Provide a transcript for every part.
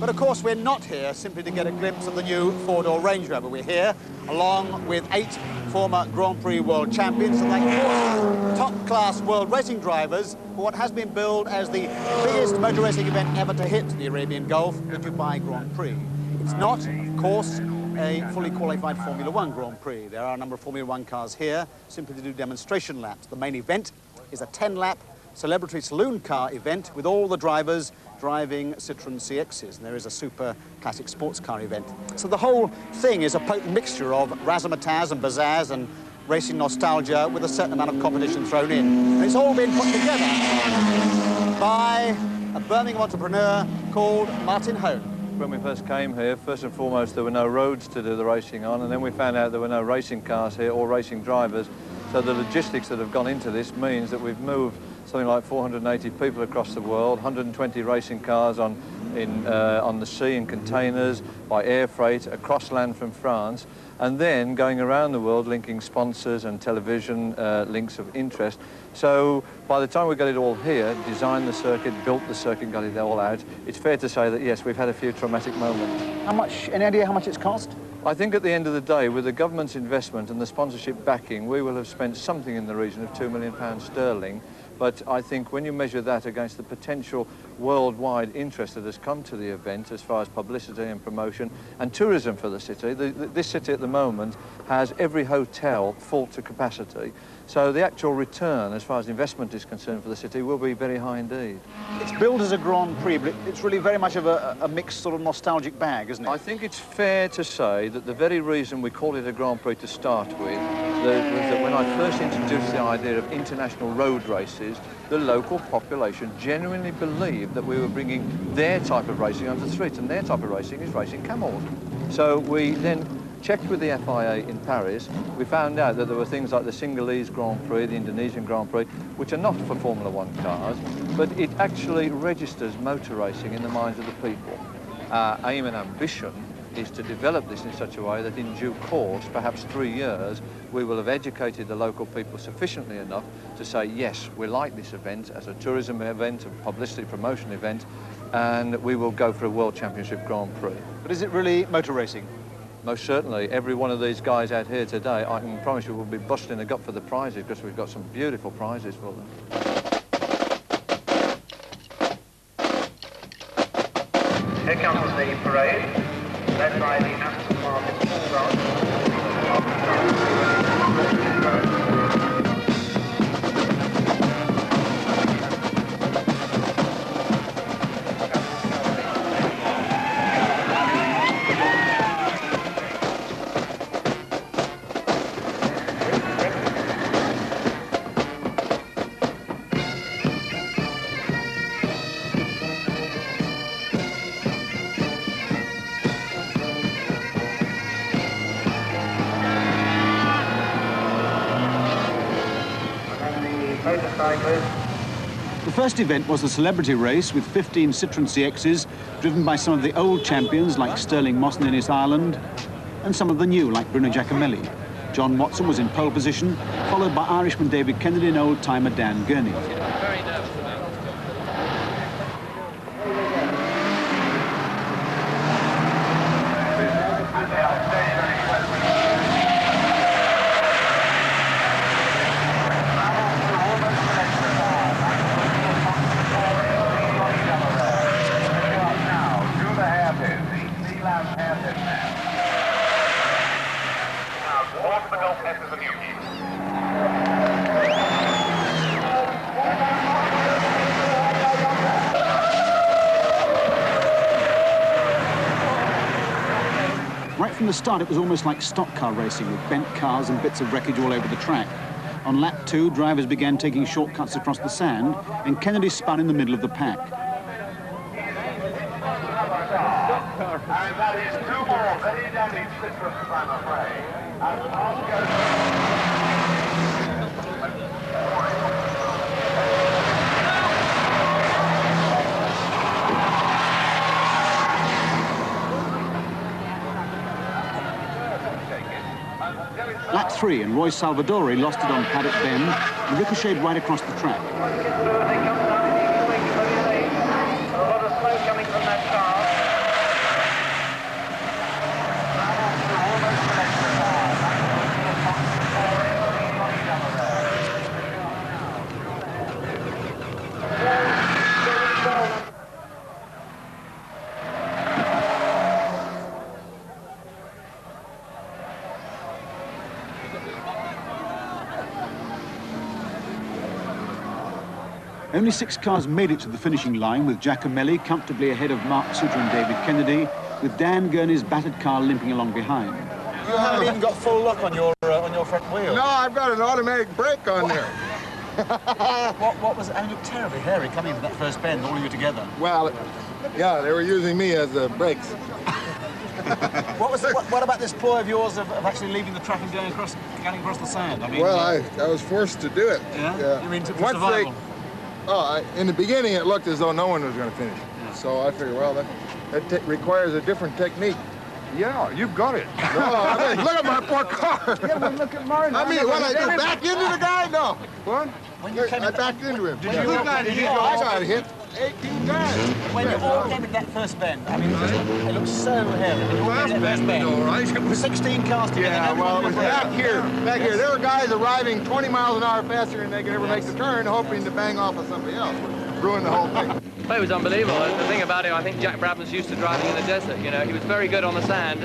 But of course, we're not here simply to get a glimpse of the new four-door Range Rover. We're here along with 8 former Grand Prix world champions and top-class world racing drivers for what has been billed as the biggest motor racing event ever to hit the Arabian Gulf, the Dubai Grand Prix. It's not, of course, a fully qualified Formula One Grand Prix. There are a number of Formula One cars here simply to do demonstration laps. The main event is a 10-lap celebratory saloon car event with all the drivers driving Citroen CXs, and there is a super classic sports car event. So the whole thing is a potent mixture of razzmatazz and pizzazz and racing nostalgia with a certain amount of competition thrown in. And it's all been put together by a Birmingham entrepreneur called Martin Hone. When we first came here, first and foremost, there were no roads to do the racing on, and then we found out there were no racing cars here or racing drivers. So the logistics that have gone into this means that we've moved something like 480 people across the world, 120 racing cars on the sea in containers, by air freight, across land from France, and then going around the world linking sponsors and television links of interest. So by the time we got it all here, designed the circuit, built the circuit, got it all out, it's fair to say that, yes, we've had a few traumatic moments. How much, any idea how much it's cost? I think at the end of the day, with the government's investment and the sponsorship backing, we will have spent something in the region of £2 million sterling. But I think when you measure that against the potential worldwide interest that has come to the event as far as publicity and promotion and tourism for the city, this city at the moment has every hotel full to capacity. So the actual return as far as investment is concerned for the city will be very high indeed. It's billed as a Grand Prix, but it's really very much of a mixed sort of nostalgic bag, isn't it? I think it's fair to say that the very reason we call it a Grand Prix to start with was that when I first introduced the idea of international road races, the local population genuinely believed that we were bringing their type of racing onto the streets, and their type of racing is racing camels. So we then checked with the FIA in Paris. We found out that there were things like the Sinhalese Grand Prix, the Indonesian Grand Prix, which are not for Formula One cars, but it actually registers motor racing in the minds of the people. Our aim and ambition is to develop this in such a way that in due course, perhaps 3 years, we will have educated the local people sufficiently enough to say, yes, we like this event as a tourism event, a publicity promotion event, and we will go for a World Championship Grand Prix. But is it really motor racing? Most certainly. Every one of these guys out here today, I can promise you, will be busting a gut for the prizes because we've got some beautiful prizes for them. Here comes the parade, led by the Aston Martin Citroens. The first event was the celebrity race with 15 Citroen CXs driven by some of the old champions like Sterling Moss and Innes Ireland and some of the new like Bruno Giacomelli. John Watson was in pole position, followed by Irishman David Kennedy and old-timer Dan Gurney. Right from the start, it was almost like stock car racing with bent cars and bits of wreckage all over the track. On lap 2, drivers began taking shortcuts across the sand, and Kennedy spun in the middle of the pack. And that is 2 more very damaged Citroens, I'm afraid. As the last goes... Lap 3, and Roy Salvadori lost it on Paddock Bend and ricocheted right across the track. A lot of smoke coming from that car. Only 6 cars made it to the finishing line, with Giacomelli comfortably ahead of Mark Suter and David Kennedy, with Dan Gurney's battered car limping along behind. You haven't even got full lock on your front wheel. No, I've got an automatic brake on there. What was it? I mean, you looked terribly hairy coming into that first bend, all of you together. Well, yeah, they were using me as the brakes. What about this ploy of yours of actually leaving the track and going across the sand? I mean, Well, I was forced to do it. Yeah? You mean for Once survival? in the beginning, it looked as though no one was going to finish. Yeah. So I figured, well, that requires a different technique. Yeah, you've got it. No, I mean, look at my poor car. Yeah, well, look at mine. I mean, what, I go back into the guy? No. What? When you came I in backed into him. When you I got hit 18 times. When you all came in that first bend, I mean, it looked so hairy. When you all came in that first bend, all right. It was 16 cars together. Yeah, well, it was back here. There were guys arriving 20 miles an hour faster than they could ever make the turn, hoping to bang off of somebody else. Ruin the whole thing. Well, it was unbelievable. The thing about it, I think Jack Brabham's used to driving in the desert. You know, he was very good on the sand.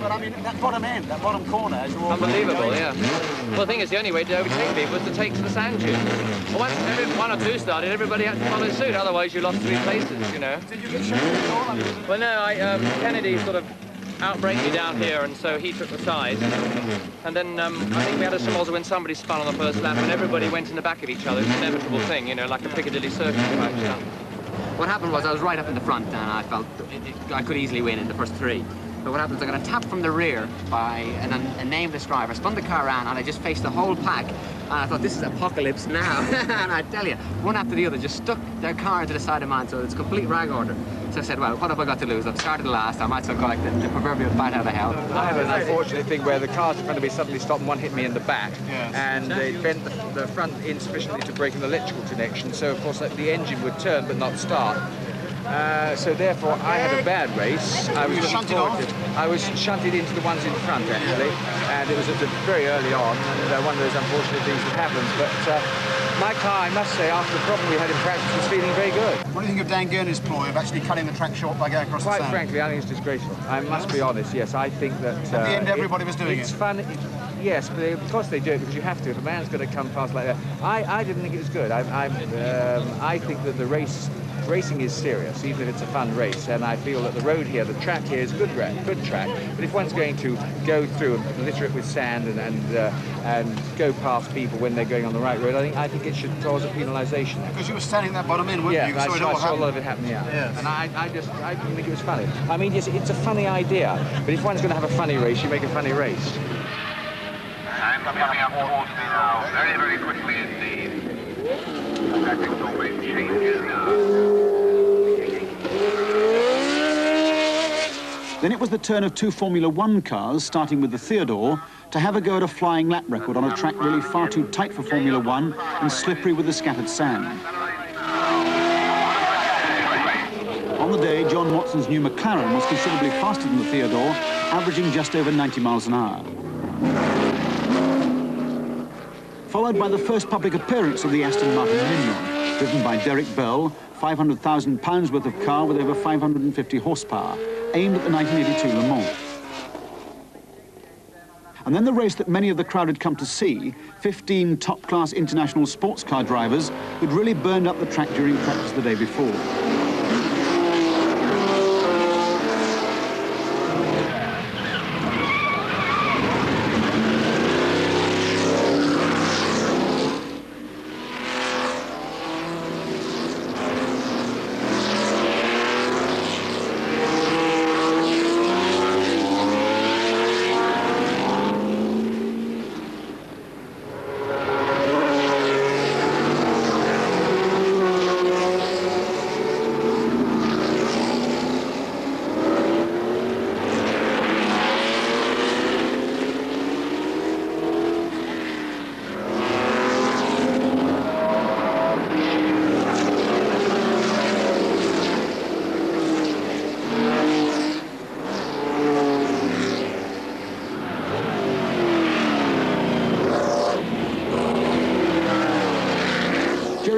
But I mean, that bottom end, that bottom corner, as you're all Unbelievable, yeah. Well, the thing is, the only way to overtake people was to take to the sand dunes. Well, once one or two started, everybody had to follow suit. Otherwise, you lost 3 places, you know. Did you get shot at all? I mean, Well, no, Kennedy sort of outbraked me down here, and so he took the side. And then I think we had a schmozzle when somebody spun on the first lap, and everybody went in the back of each other. It was an inevitable thing, you know, like a Piccadilly Circus type stuff. What happened was I was right up in the front, and I felt I could easily win in the first 3. But what happened was I got a tap from the rear by a nameless driver, spun the car around, and I just faced the whole pack. And I thought, this is apocalypse now. And I tell you, one after the other just stuck their car into the side of mine, so it's complete rag order. So I said, well, what have I got to lose? I've started last. I might as well go like the proverbial bat out of hell. I had an unfortunate thing where the cars in front of me suddenly stopped and one hit me in the back. Yes. And it bent the front insufficiently to break an electrical connection, so of course the engine would turn but not start. So therefore I had a bad race. I was shunted into the ones in front actually, and it was at the very early on, and one of those unfortunate things that happens. But my car, I must say, after the problem we had in practice, was feeling very good. what do you think of Dan Gurney's ploy of actually cutting the track short by going across the Quite sand? frankly, I think it's disgraceful. I must be honest. Yes, I think that At the end, everybody was doing it's it. fun. Yes, but of course they do it because you have to. If a man's going to come past like that, I didn't think it was good. I think that the racing is serious, even if it's a fun race, and I feel that the road here, the track here, is a good track. But if one's going to go through and litter it with sand and go past people when they're going on the right road, I think it should cause a penalisation. Because you were standing that bottom end, weren't Yeah, you? I So it saw all a lot happened. of it happen, yeah. Yes. And I didn't think it was funny. I mean, yes, it's a funny idea, but if one's going to have a funny race, you make a funny race. I'm coming up towards me now, very, very quickly indeed. Traffic's always changes now. Then it was the turn of 2 Formula One cars, starting with the Theodore, to have a go at a flying lap record on a track really far too tight for Formula One and slippery with the scattered sand. On the day, John Watson's new McLaren was considerably faster than the Theodore, averaging just over 90 miles an hour. Followed by the first public appearance of the Aston Martin Mignon, driven by Derek Bell, £500,000 worth of car with over 550 horsepower, aimed at the 1982 Le Mans. And then the race that many of the crowd had come to see, 15 top-class international sports car drivers who'd really burned up the track during practice the day before.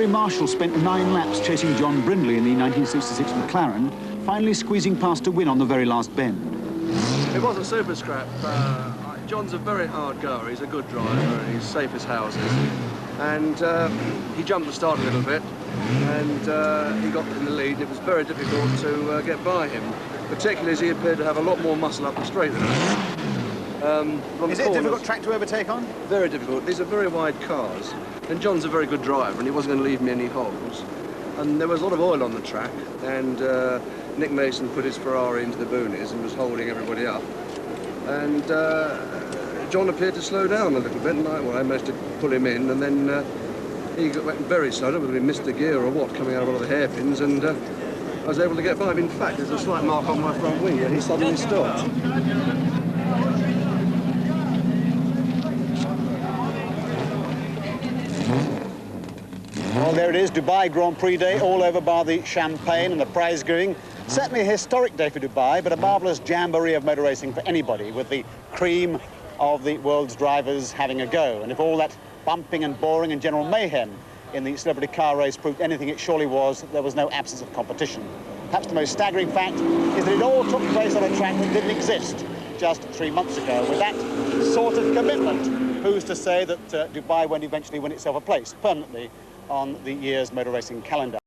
Marshall spent 9 laps chasing John Brindley in the 1966 McLaren, finally squeezing past to win on the very last bend. It wasn't super scrap. John's a very hard goer. He's a good driver and he's safe as houses. And he jumped the start a little bit, and he got in the lead. It was very difficult to get by him, particularly as he appeared to have a lot more muscle up the straight than us. Is it a difficult track to overtake on? Very difficult. These are very wide cars, and John's a very good driver, and he wasn't going to leave me any holes. And there was a lot of oil on the track, and Nick Mason put his Ferrari into the boonies and was holding everybody up. And John appeared to slow down a little bit, and I managed to pull him in, and then he went very slow. I don't know whether he missed a gear or what, coming out of one of the hairpins, and I was able to get by him. In fact, there's a slight mark on my front wing where he suddenly stopped. Well, there it is, Dubai Grand Prix Day, all over by the champagne and the prize giving. Certainly a historic day for Dubai, but a marvellous jamboree of motor racing for anybody, with the cream of the world's drivers having a go. And if all that bumping and boring and general mayhem in the celebrity car race proved anything, it surely was that there was no absence of competition. Perhaps the most staggering fact is that it all took place on a track that didn't exist just 3 months ago. With that sort of commitment, who's to say that Dubai won't eventually win itself a place permanently on the year's motor racing calendar?